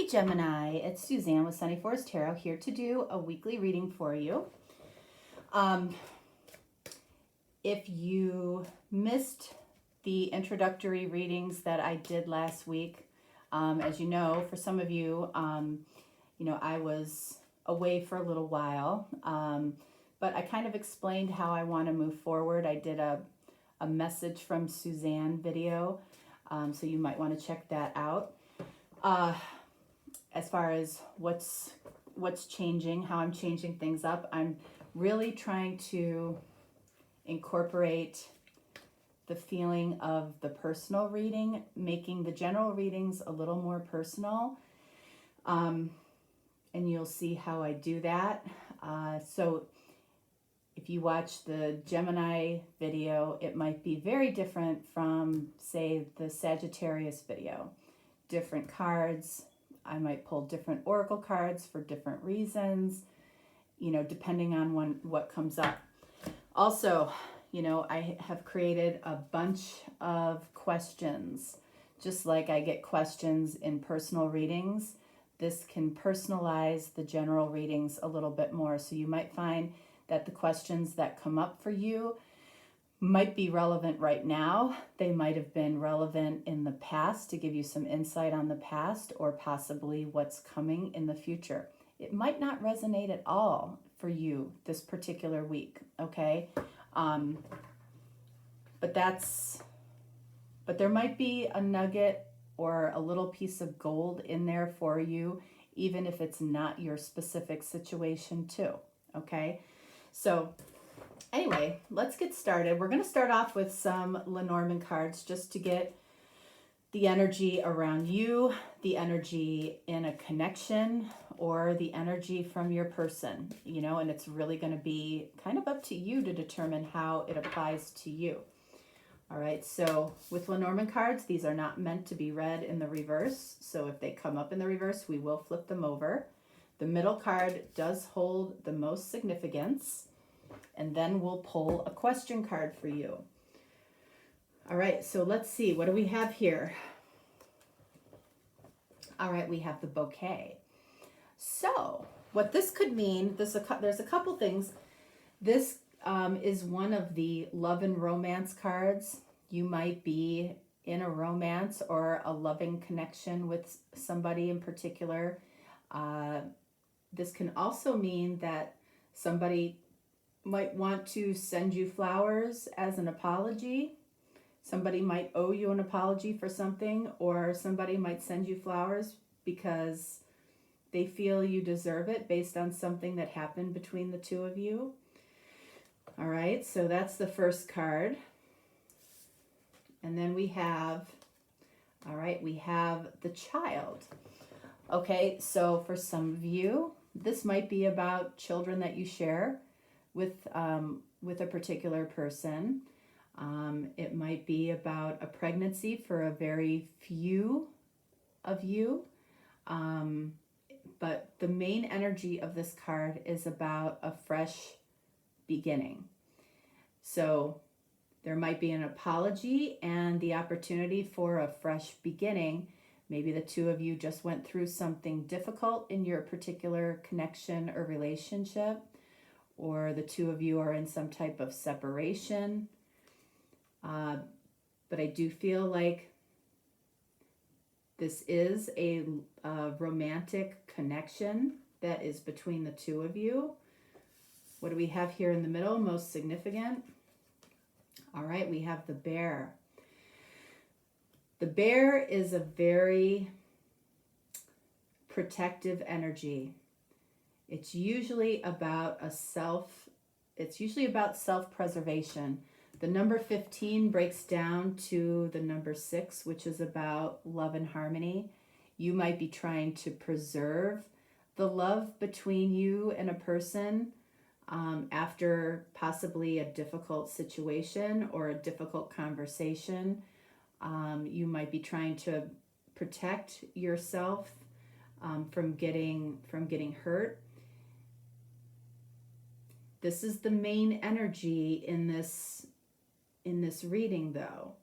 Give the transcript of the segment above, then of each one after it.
Hey Gemini, it's Suzanne with Sunny Forest Tarot here to do a weekly reading for you. If you missed the introductory readings that I did last week, as you know, for some of you, I was away for a little while, but I kind of explained how I want to move forward. I did a message from Suzanne video, so you might want to check that out. As far as what's changing, how I'm changing things up, I'm really trying to incorporate the feeling of the personal reading, making the general readings a little more personal. And you'll see how I do that. So if you watch the Gemini video, it might be very different from, say, the Sagittarius video. Different cards. I might pull different oracle cards for different reasons, depending on what comes up. Also, I have created a bunch of questions. Just like I get questions in personal readings, this can personalize the general readings a little bit more. So you might find that the questions that come up for you might be relevant right now. They might have been relevant in the past to give you some insight on the past or possibly what's coming in the future. It might not resonate at all for you this particular week, okay? But there might be a nugget or a little piece of gold in there for you, even if it's not your specific situation too, okay? So anyway, let's get started. We're going to start off with some Lenormand cards just to get the energy around you, the energy in a connection, or the energy from your person, and it's really going to be kind of up to you to determine how it applies to you. All right, so with Lenormand cards, these are not meant to be read in the reverse. So if they come up in the reverse, we will flip them over. The middle card does hold the most significance. And then we'll pull a question card for you. All right, so let's see. What do we have here? All right, we have the bouquet. So what this could mean, there's a couple things. This is one of the love and romance cards. You might be in a romance or a loving connection with somebody in particular. This can also mean that somebody might want to send you flowers as an apology. Somebody might owe you an apology for something, or somebody might send you flowers because they feel you deserve it based on something that happened between the two of you. All right, so that's the first card. And then we have the Child. Okay, so for some of you, this might be about children that you share with a particular person. It might be about a pregnancy for a very few of you. But the main energy of this card is about a fresh beginning. So there might be an apology and the opportunity for a fresh beginning. Maybe the two of you just went through something difficult in your particular connection or relationship, or the two of you are in some type of separation. But I do feel like this is a romantic connection that is between the two of you. What do we have here in the middle, most significant? All right, we have the Bear. The Bear is a very protective energy. It's usually about self-preservation. The number 15 breaks down to the number 6, which is about love and harmony. You might be trying to preserve the love between you and a person after possibly a difficult situation or a difficult conversation. You might be trying to protect yourself from getting hurt. This is the main energy in this reading, though,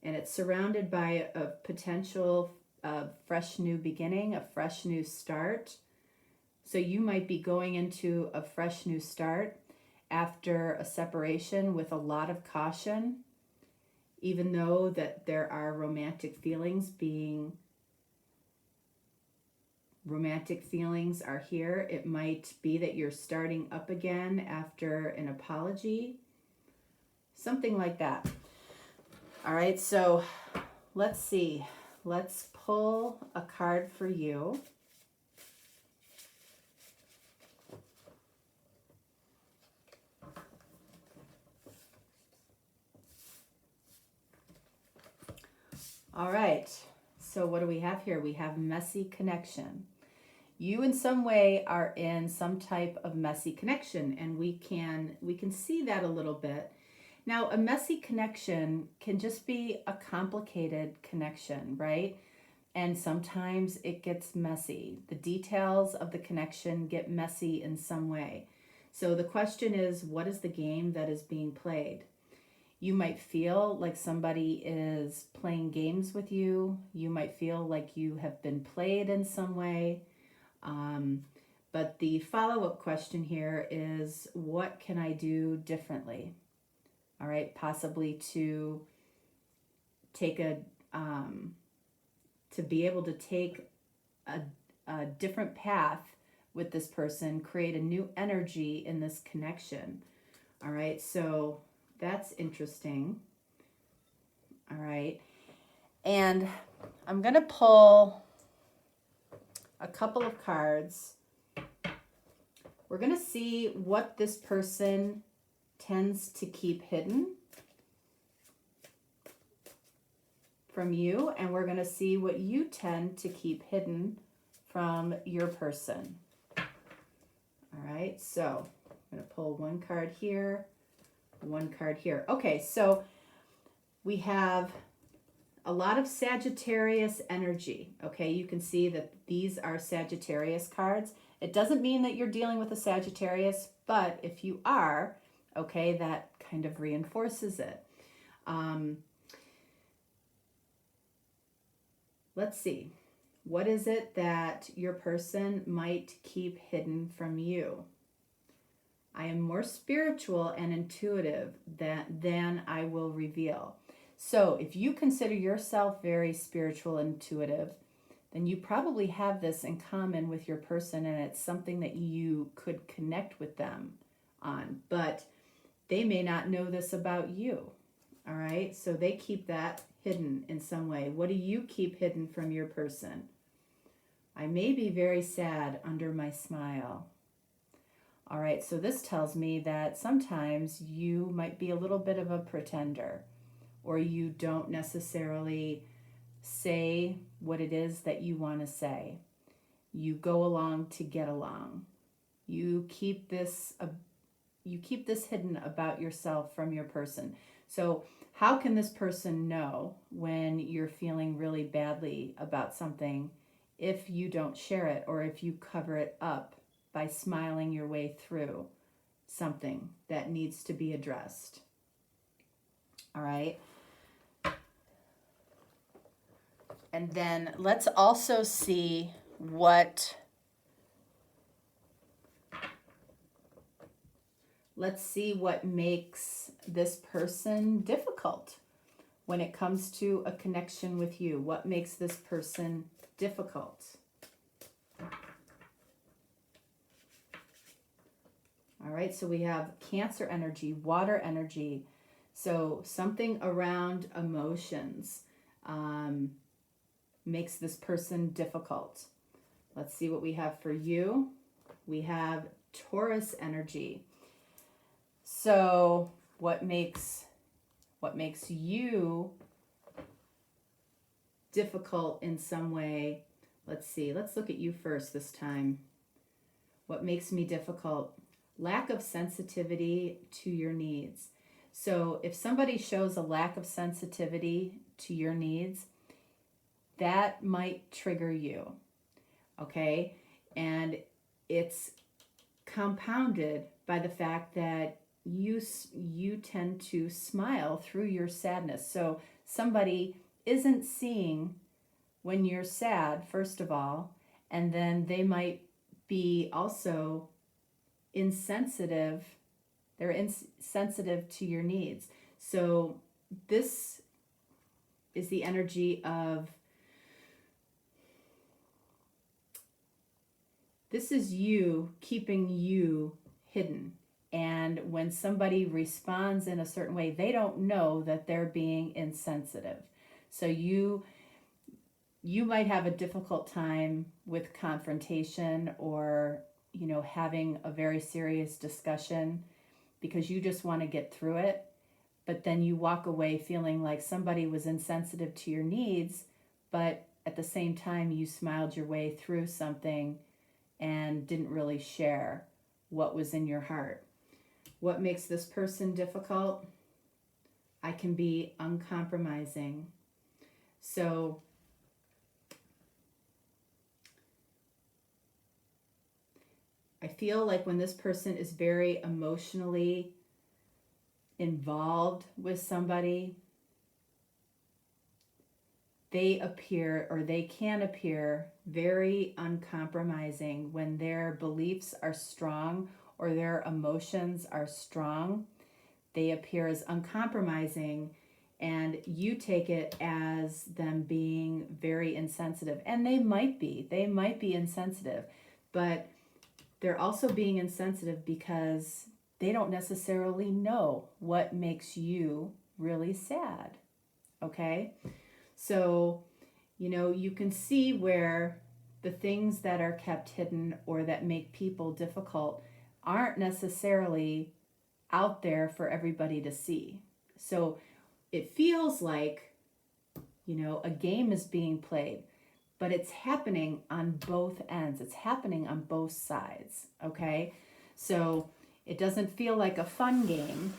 and it's surrounded by a potential a fresh new beginning, a fresh new start. So you might be going into a fresh new start after a separation with a lot of caution, even though that there are romantic feelings are here. It might be that you're starting up again after an apology, something like that. All right, so let's see. Let's pull a card for you. All right, so what do we have here? We have messy connection. You in some way are in some type of messy connection, and we can see that a little bit. Now, a messy connection can just be a complicated connection, right? And sometimes it gets messy. The details of the connection get messy in some way. So the question is, what is the game that is being played? You might feel like somebody is playing games with you. You might feel like you have been played in some way. But the follow-up question here is, what can I do differently? All right, possibly to take to be able to take a different path with this person, create a new energy in this connection. All right, so that's interesting. All right, and I'm going to pull a couple of cards. We're going to see what this person tends to keep hidden from you, and we're going to see what you tend to keep hidden from your person. All right, so I'm going to pull one card here, one card here. Okay, so we have a lot of Sagittarius energy. Okay, you can see that these are Sagittarius cards. It doesn't mean that you're dealing with a Sagittarius, but if you are, okay, that kind of reinforces it. Let's see. What is it that your person might keep hidden from you? I am more spiritual and intuitive than I will reveal. So if you consider yourself very spiritual and intuitive, then you probably have this in common with your person, and it's something that you could connect with them on. But they may not know this about you. All right, so they keep that hidden in some way. What do you keep hidden from your person? I may be very sad under my smile. All right, so this tells me that sometimes you might be a little bit of a pretender, or you don't necessarily say what it is that you want to say. You go along to get along. You keep this hidden about yourself from your person. So how can this person know when you're feeling really badly about something if you don't share it, or if you cover it up by smiling your way through something that needs to be addressed? All right. And then let's also see what makes this person difficult when it comes to a connection with you. What makes this person difficult? All right, so we have Cancer energy, water energy. So something around emotions makes this person difficult. Let's see what we have for you. We have Taurus energy. So what makes you difficult in some way? Let's see. Let's look at you first this time. What makes me difficult? Lack of sensitivity to your needs. So if somebody shows a lack of sensitivity to your needs, that might trigger you, okay? And it's compounded by the fact that you tend to smile through your sadness. So somebody isn't seeing when you're sad, first of all, and then they might be also insensitive. They're insensitive to your needs. So this is the energy of, this is you keeping you hidden. And when somebody responds in a certain way, they don't know that they're being insensitive. So you might have a difficult time with confrontation, or, you know, having a very serious discussion because you just want to get through it. But then you walk away feeling like somebody was insensitive to your needs, but at the same time you smiled your way through something and didn't really share what was in your heart. What makes this person difficult? I can be uncompromising. So I feel like when this person is very emotionally involved with somebody, they appear, or they can appear, very uncompromising when their beliefs are strong or their emotions are strong. They appear as uncompromising, and you take it as them being very insensitive. And they might be insensitive, but they're also being insensitive because they don't necessarily know what makes you really sad. Okay? So, you know, you can see where the things that are kept hidden or that make people difficult aren't necessarily out there for everybody to see. So it feels like, you know, a game is being played, but it's happening on both ends. It's happening on both sides, okay? So it doesn't feel like a fun game,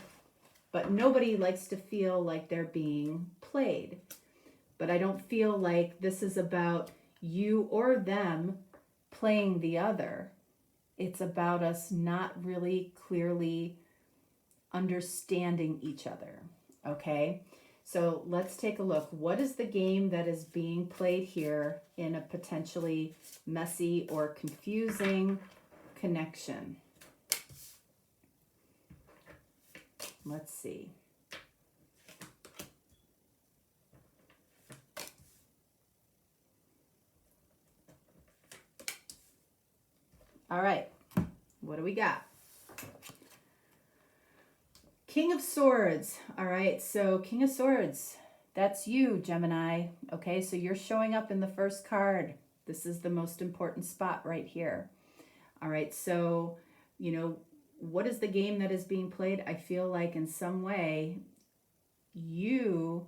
but nobody likes to feel like they're being played. But I don't feel like this is about you or them playing the other. It's about us not really clearly understanding each other, okay? So let's take a look. What is the game that is being played here in a potentially messy or confusing connection? Let's see. All right, what do we got? King of Swords. All right, so King of Swords, that's you, Gemini. Okay, so you're showing up in the first card. This is the most important spot right here. All right, so, you know, what is the game that is being played? I feel like in some way you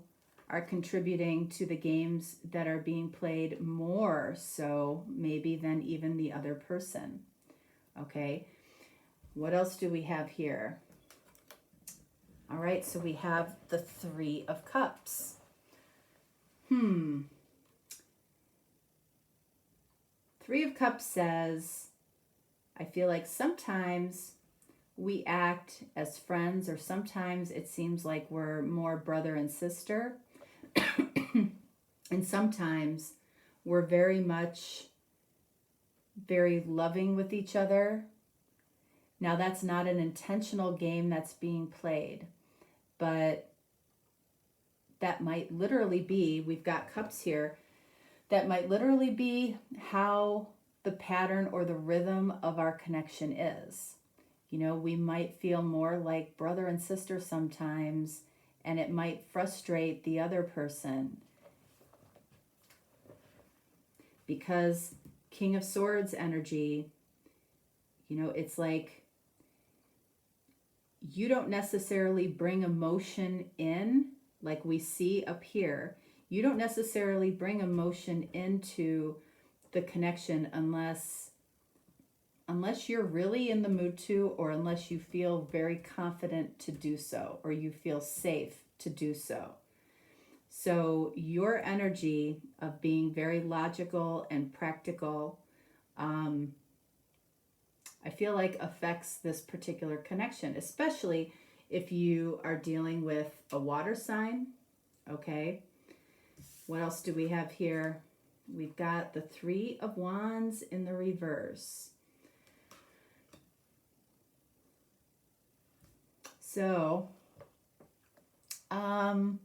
are contributing to the games that are being played more so maybe than even the other person. Okay, what else do we have here? All right, so we have the Three of Cups. Three of Cups says, I feel like sometimes we act as friends, or sometimes it seems like we're more brother and sister. And sometimes we're very loving with each other. Now, that's not an intentional game that's being played, but that might literally be, we've got cups here, that might literally be how the pattern or the rhythm of our connection is. You know, we might feel more like brother and sister sometimes, and it might frustrate the other person. Because King of Swords energy, you know, it's like you don't necessarily bring emotion in like we see up here. You don't necessarily bring emotion into the connection unless you're really in the mood to, or unless you feel very confident to do so, or you feel safe to do so. So your energy of being very logical and practical, I feel like affects this particular connection, especially if you are dealing with a water sign. Okay. What else do we have here? we've got the Three of Wands in the reverse. So, when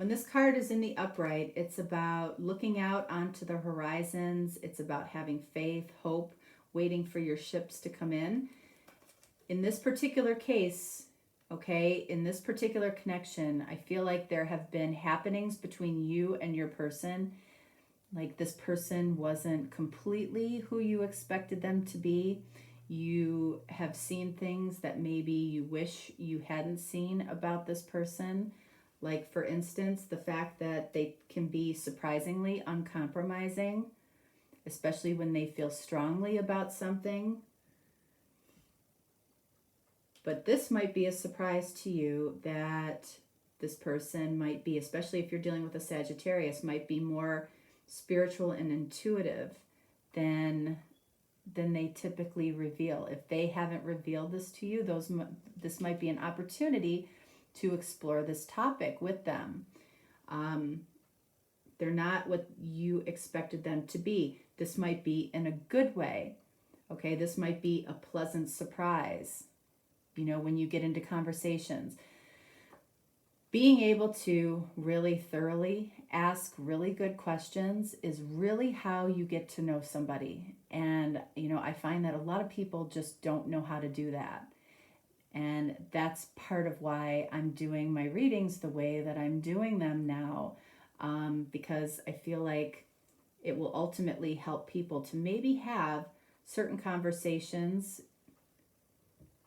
this card is in the upright, it's about looking out onto the horizons. It's about having faith, hope, waiting for your ships to come in. In this particular case, okay, in this particular connection, I feel like there have been happenings between you and your person. Like this person wasn't completely who you expected them to be. You have seen things that maybe you wish you hadn't seen about this person. Like, for instance, the fact that they can be surprisingly uncompromising, especially when they feel strongly about something. But this might be a surprise to you that this person might be, especially if you're dealing with a Sagittarius, might be more spiritual and intuitive than they typically reveal. If they haven't revealed this to you, this might be an opportunity to explore this topic with them. They're not what you expected them to be. This might be in a good way. Okay, this might be a pleasant surprise, you know, when you get into conversations. Being able to really thoroughly ask really good questions is really how you get to know somebody. And, you know, I find that a lot of people just don't know how to do that. And that's part of why I'm doing my readings the way that I'm doing them now, because I feel like it will ultimately help people to maybe have certain conversations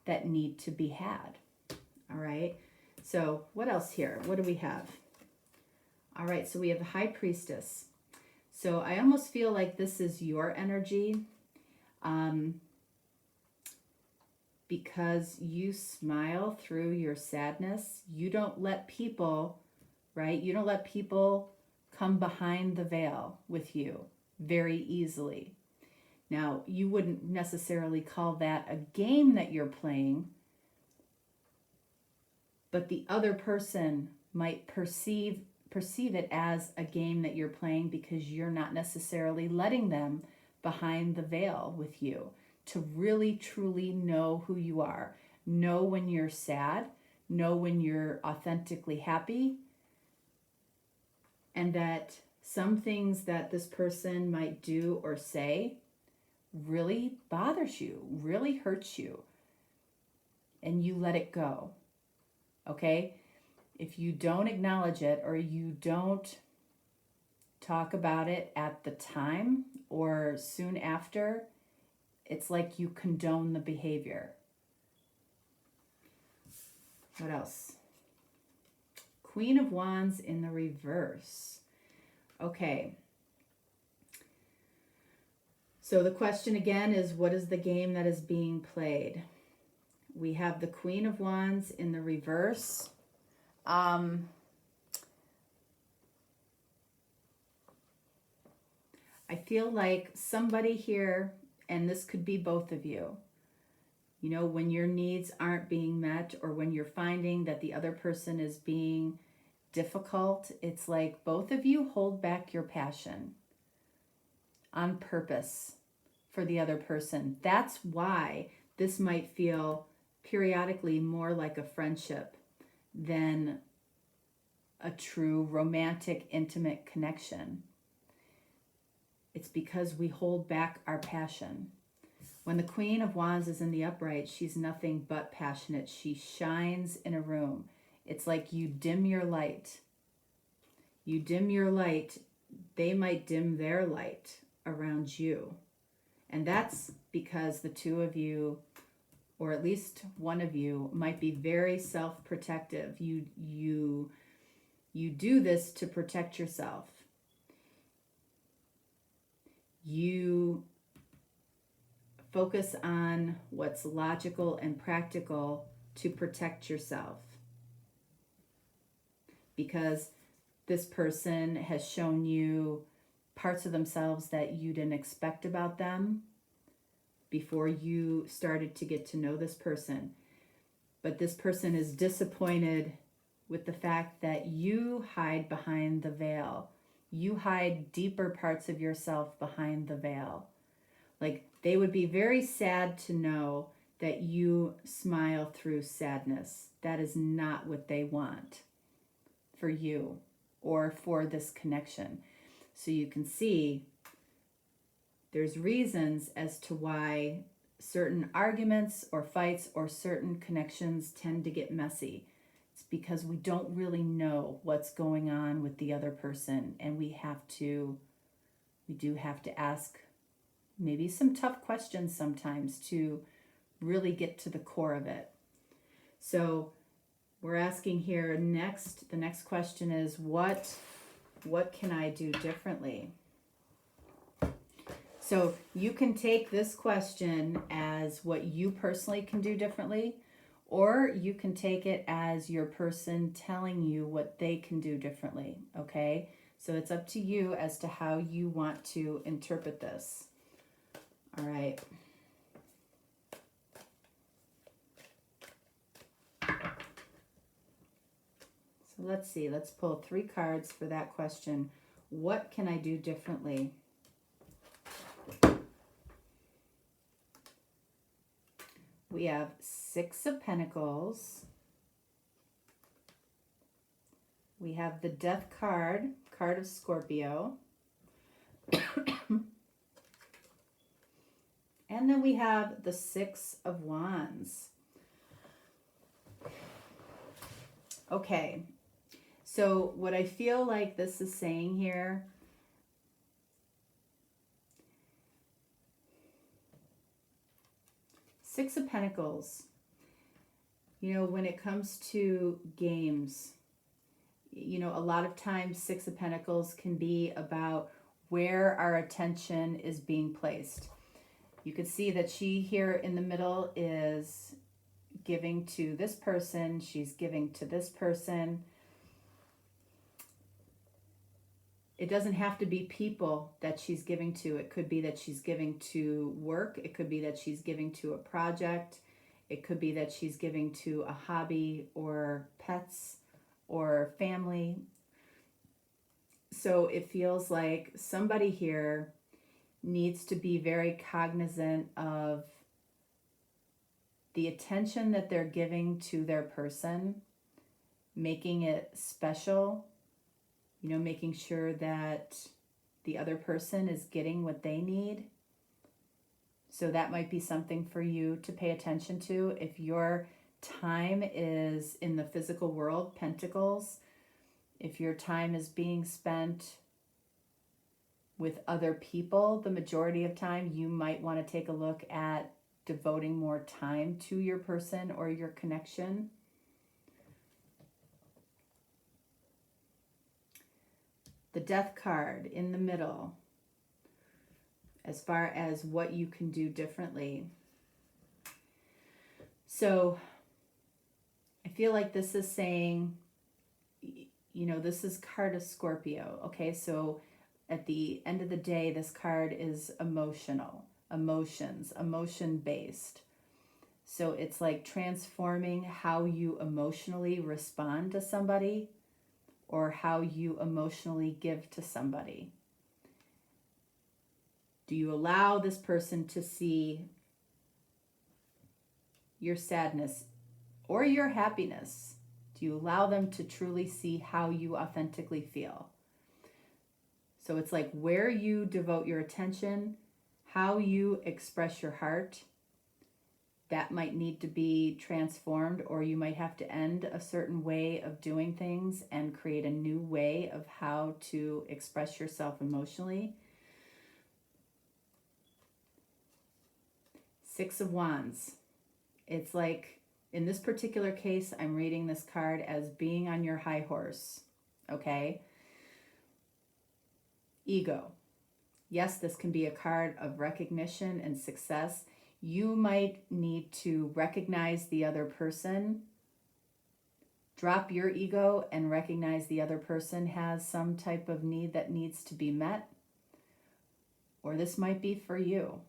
that need to be had. All right. So what else here? What do we have? All right. So we have the High Priestess. So I almost feel like this is your energy. Because you smile through your sadness. You don't let people, right? You don't let people come behind the veil with you very easily. Now, you wouldn't necessarily call that a game that you're playing, but the other person might perceive it as a game that you're playing because you're not necessarily letting them behind the veil with you to really truly know who you are. Know when you're sad, know when you're authentically happy, and that some things that this person might do or say really bothers you, really hurts you, and you let it go. Okay? If you don't acknowledge it or you don't talk about it at the time or soon after, it's like you condone the behavior. What else? Queen of Wands in the reverse. Okay. So the question again is, what is the game that is being played? We have the Queen of Wands in the reverse. I feel like somebody here, and this could be both of you, you know, when your needs aren't being met or when you're finding that the other person is being difficult, it's like both of you hold back your passion on purpose for the other person. That's why this might feel periodically more like a friendship than a true romantic, intimate connection. It's because we hold back our passion. When the Queen of Wands is in the upright, she's nothing but passionate. She shines in a room. It's like you dim your light. You dim your light, they might dim their light around you. And that's because the two of you, or at least one of you, might be very self-protective. You do this to protect yourself. You focus on what's logical and practical to protect yourself. Because this person has shown you parts of themselves that you didn't expect about them before you started to get to know this person. But this person is disappointed with the fact that you hide behind the veil. You hide deeper parts of yourself behind the veil. Like, they would be very sad to know that you smile through sadness. That is not what they want for you or for this connection. So you can see there's reasons as to why certain arguments or fights or certain connections tend to get messy. It's because we don't really know what's going on with the other person, and we do have to ask maybe some tough questions sometimes to really get to the core of it. So we're asking here next, the next question is, what can I do differently? So you can take this question as what you personally can do differently, or you can take it as your person telling you what they can do differently, okay? So it's up to you as to how you want to interpret this. All right. So let's see, let's pull 3 cards for that question. What can I do differently? We have 6 of Pentacles. We have the Death card, card of Scorpio. And then we have the 6 of Wands. Okay, so what I feel like this is saying here, Six of Pentacles, you know, when it comes to games, you know, a lot of times 6 of Pentacles can be about where our attention is being placed. You can see that she here in the middle is giving to this person. She's giving to this person. It doesn't have to be people that she's giving to. It could be that she's giving to work. It could be that she's giving to a project. It could be that she's giving to a hobby or pets or family. So it feels like somebody here needs to be very cognizant of the attention that they're giving to their person, making it special, you know, making sure that the other person is getting what they need. So that might be something for you to pay attention to. If your time is in the physical world, Pentacles, if your time is being spent with other people, the majority of time, you might want to take a look at devoting more time to your person or your connection. The Death card in the middle, as far as what you can do differently. So I feel like this is saying, you know, this is card of Scorpio. Okay, so at the end of the day, this card is emotional, emotions, emotion-based. So it's like transforming how you emotionally respond to somebody or how you emotionally give to somebody. Do you allow this person to see your sadness or your happiness? Do you allow them to truly see how you authentically feel? So it's like where you devote your attention, how you express your heart, that might need to be transformed, or you might have to end a certain way of doing things and create a new way of how to express yourself emotionally. 6 of Wands. It's like, in this particular case, I'm reading this card as being on your high horse, okay? Ego. Yes, this can be a card of recognition and success. You might need to recognize the other person, drop your ego and recognize the other person has some type of need that needs to be met. Or this might be for you.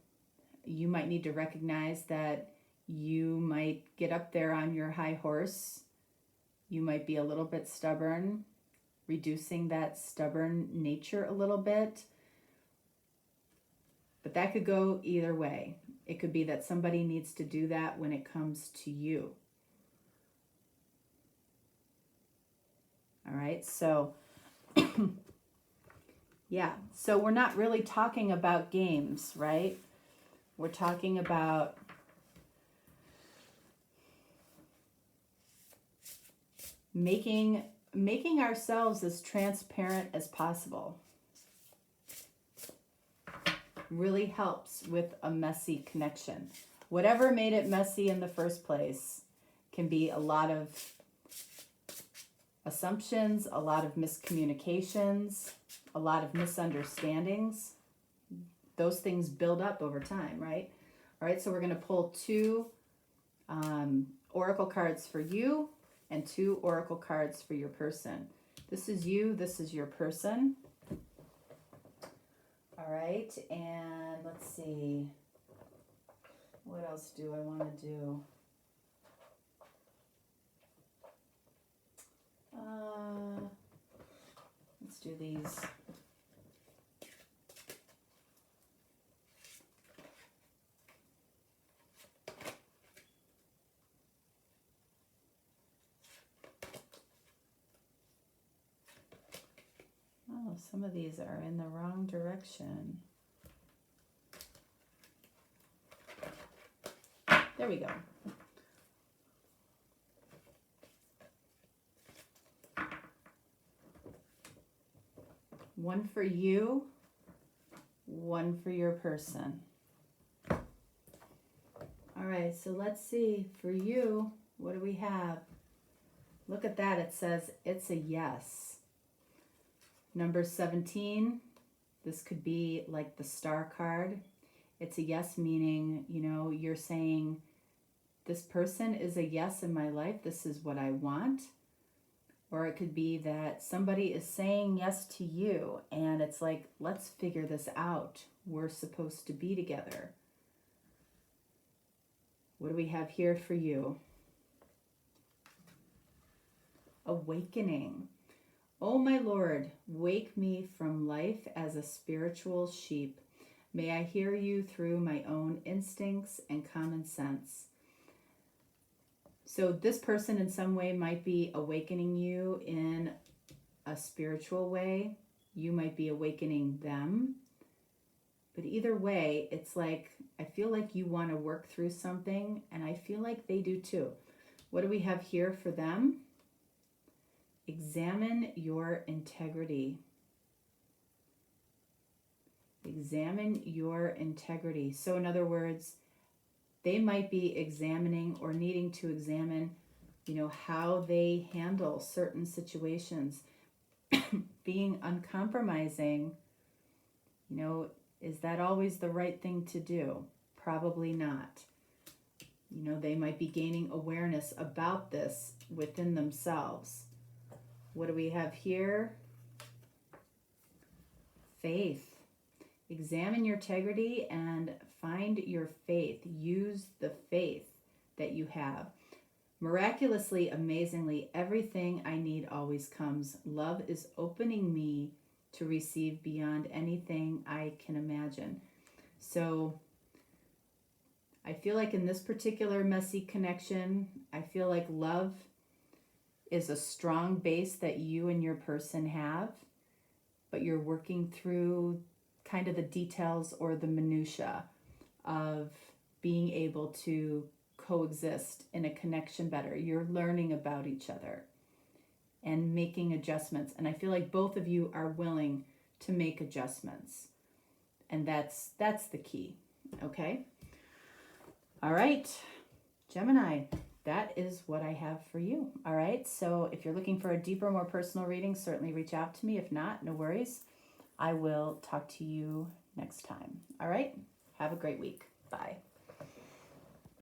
You might need to recognize that you might get up there on your high horse, You might be a little bit stubborn, reducing that stubborn nature a little bit. But that could go either way. It could be that somebody needs to do that when it comes to you. All right, so yeah, so we're not really talking about games, right? We're talking about making ourselves as transparent as possible. Really helps with a messy connection. Whatever made it messy in the first place can be a lot of assumptions, a lot of miscommunications, a lot of misunderstandings. Those things build up over time, right? All right, so we're going to pull 2 oracle cards for you and 2 oracle cards for your person. This is you, this is your person. All right, and let's see. What else do I want to do? Let's do these. Oh, some of these are in the wrong direction. There we go. One for you, one for your person. All right, so let's see. For you, what do we have? Look at that. It says it's a yes. Number 17, this could be like the star card. It's a yes, meaning, you know, you're saying, this person is a yes in my life. This is what I want. Or it could be that somebody is saying yes to you and it's like, let's figure this out. We're supposed to be together. What do we have here for you? Awakening. Oh my Lord, wake me from life as a spiritual sheep. May I hear you through my own instincts and common sense. So this person in some way might be awakening you in a spiritual way. You might be awakening them. But either way, it's like, I feel like you want to work through something, and I feel like they do too. What do we have here for them? Examine your integrity. Examine your integrity. So in other words, they might be examining or needing to examine, you know, how they handle certain situations. Being uncompromising, you know, is that always the right thing to do? Probably not. You know, they might be gaining awareness about this within themselves. What do we have here? Faith. Examine your integrity and find your faith. Use the faith that you have. Miraculously, amazingly, everything I need always comes. Love is opening me to receive beyond anything I can imagine. So I feel like in this particular messy connection, I feel like love is a strong base that you and your person have, but you're working through kind of the details or the minutia of being able to coexist in a connection better. You're learning about each other and making adjustments. And I feel like both of you are willing to make adjustments. And that's the key. Okay? All right, Gemini, that is what I have for you. All right, so if you're looking for a deeper, more personal reading, certainly reach out to me. If not, no worries. I will talk to you next time. All right, have a great week. Bye.